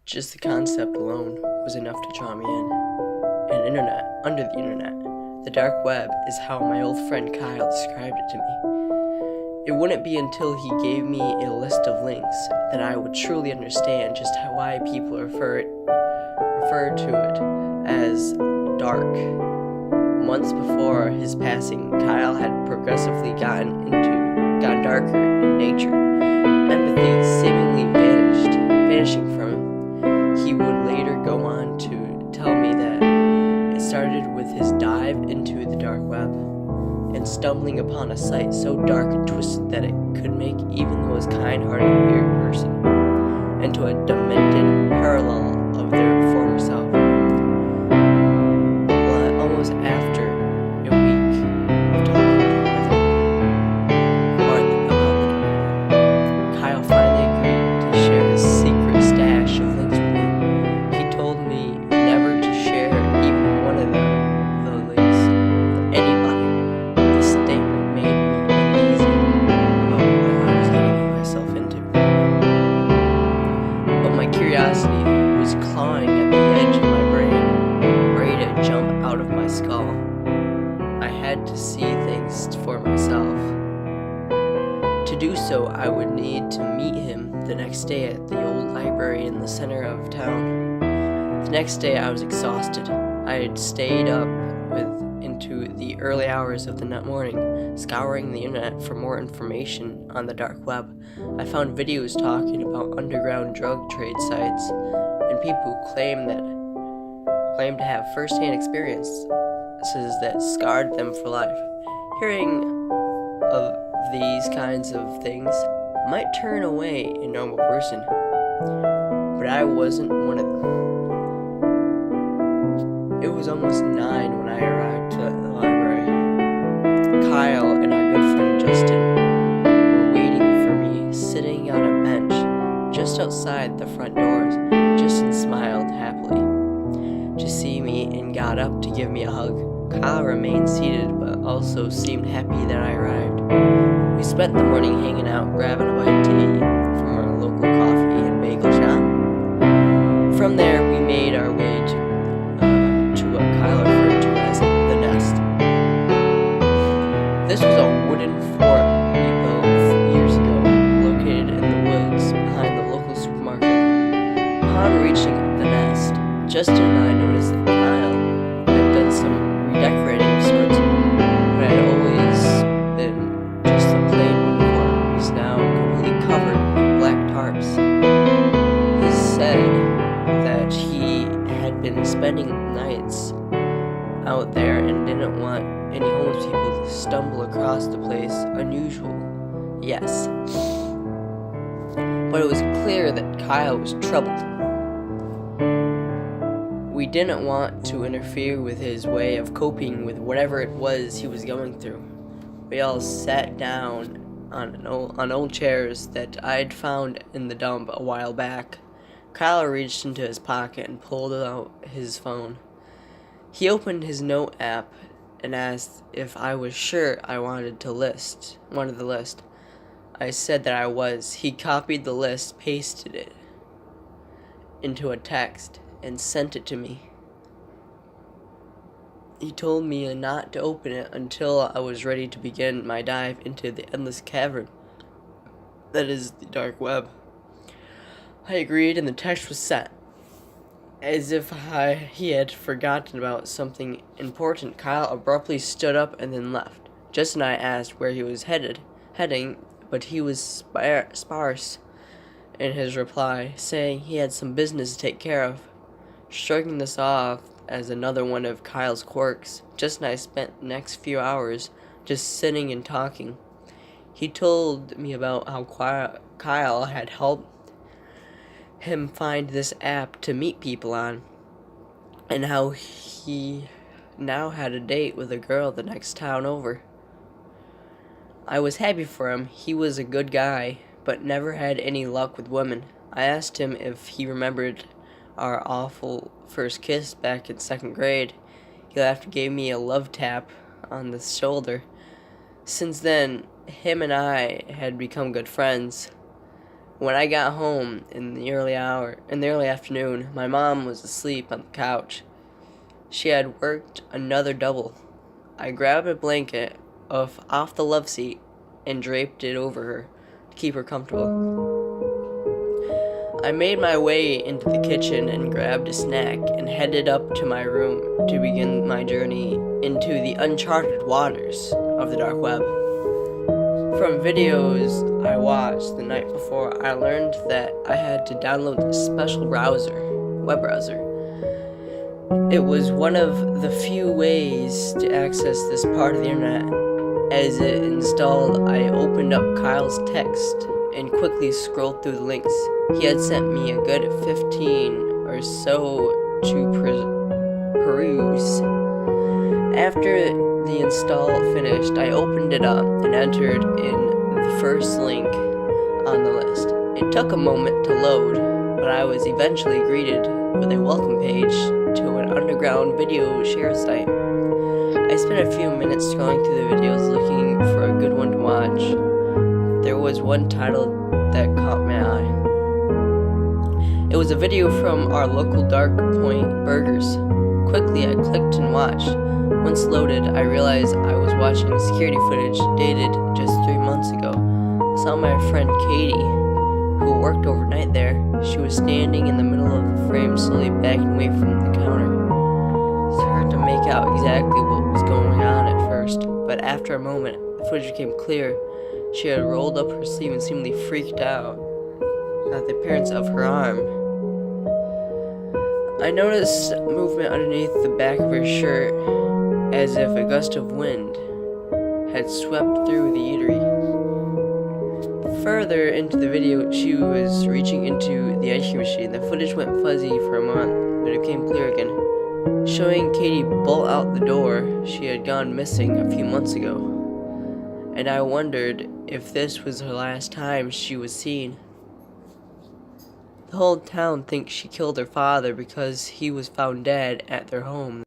Just the concept alone was enough to draw me in. And under the internet, the dark web is how my old friend Kyle described it to me. It wouldn't be until he gave me a list of links that I would truly understand just why people refer to it as dark. Months before his passing, Kyle had progressively gotten darker in nature. Empathy seemingly vanishing from him. He would later go on to tell me that it started with his dive into the dark web and stumbling upon a site so dark and twisted that it could make even the most kind-hearted weird person into a demented parallel of their former self. Almost after a week of talking with him about Kyle finally agreed to share his secret stash of links with me. He told me never to share even one of the links with anybody. This statement made me uneasy about what I was getting myself into. But my curiosity was clawing at the edge of my brain, ready to jump out of my skull. I had to see things for myself. To do so, I would need to meet him the next day at the old library in the center of town. The next day, I was exhausted. I had stayed up into the early hours of the morning, scouring the internet for more information on the dark web. I found videos talking about underground drug trade sites and people who claim to have first-hand experiences that scarred them for life. Hearing of these kinds of things might turn away a normal person, but I wasn't one of them. It was almost 9 when I arrived at the library. Kyle and our good friend Justin were waiting for me, sitting on a bench just outside the front doors. Justin smiled happily to see me and got up to give me a hug. Kyle remained seated but also seemed happy that I arrived. We spent the morning hanging out, grabbing a bite to eat from our local coffee and bagel shop. From there, we made our way to what Kyle referred to as the Nest. This was a wooden fort we built years ago, located in the woods behind the local supermarket. Upon reaching the Nest, Justin and I noticed that Kyle had done some redecorating of sorts. What had always been just a plain wooden fort was now completely covered with black tarps. He said that he had been spending nights out there and didn't want any homeless people to stumble across the place. Unusual, yes. But it was clear that Kyle was troubled. We didn't want to interfere with his way of coping with whatever it was he was going through. We all sat down on old chairs that I'd found in the dump a while back. Kyle reached into his pocket and pulled out his phone. He opened his note app and asked if I was sure I wanted the list. I said that I was. He copied the list, pasted it into a text, and sent it to me. He told me not to open it until I was ready to begin my dive into the endless cavern that is the dark web. I agreed and the text was sent. As if he had forgotten about something important, Kyle abruptly stood up and then left. Justin and I asked where he was heading, but he was sparse in his reply, saying he had some business to take care of. Shrugging this off as another one of Kyle's quirks, Justin and I spent the next few hours just sitting and talking. He told me about how Kyle had helped him find this app to meet people on, and how he now had a date with a girl the next town over. I was happy for him. He was a good guy, but never had any luck with women. I asked him if he remembered our awful first kiss back in 2nd grade. He laughed and gave me a love tap on the shoulder. Since then, him and I had become good friends. When I got home in the early afternoon, my mom was asleep on the couch. She had worked another double. I grabbed a blanket off the love seat and draped it over her to keep her comfortable. I made my way into the kitchen and grabbed a snack and headed up to my room to begin my journey into the uncharted waters of the dark web. From videos I watched the night before, I learned that I had to download a special web browser. It was one of the few ways to access this part of the internet. As it installed, I opened up Kyle's text and quickly scrolled through the links. He had sent me a good 15 or so to peruse. After the install finished, I opened it up and entered in the first link on the list. It took a moment to load, but I was eventually greeted with a welcome page to an underground video share site. I spent a few minutes scrolling through the videos looking for a good one to watch. There was one title that caught my eye. It was a video from our local Dark Point Burgers. Quickly I clicked and watched. Once loaded, I realized I was watching security footage dated just 3 months ago. I saw my friend Katie, who worked overnight there. She was standing in the middle of the frame, slowly backing away from the counter. It's hard to make out exactly what was going on at first, but after a moment, the footage became clear. She had rolled up her sleeve and seemingly freaked out at the appearance of her arm. I noticed movement underneath the back of her shirt, as if a gust of wind had swept through the eatery. Further into the video, she was reaching into the ice cream machine. The footage went fuzzy for a moment, but it became clear again, showing Katie bolt out the door. She had gone missing a few months ago, and I wondered if this was her last time she was seen. The whole town thinks she killed her father because he was found dead at their home.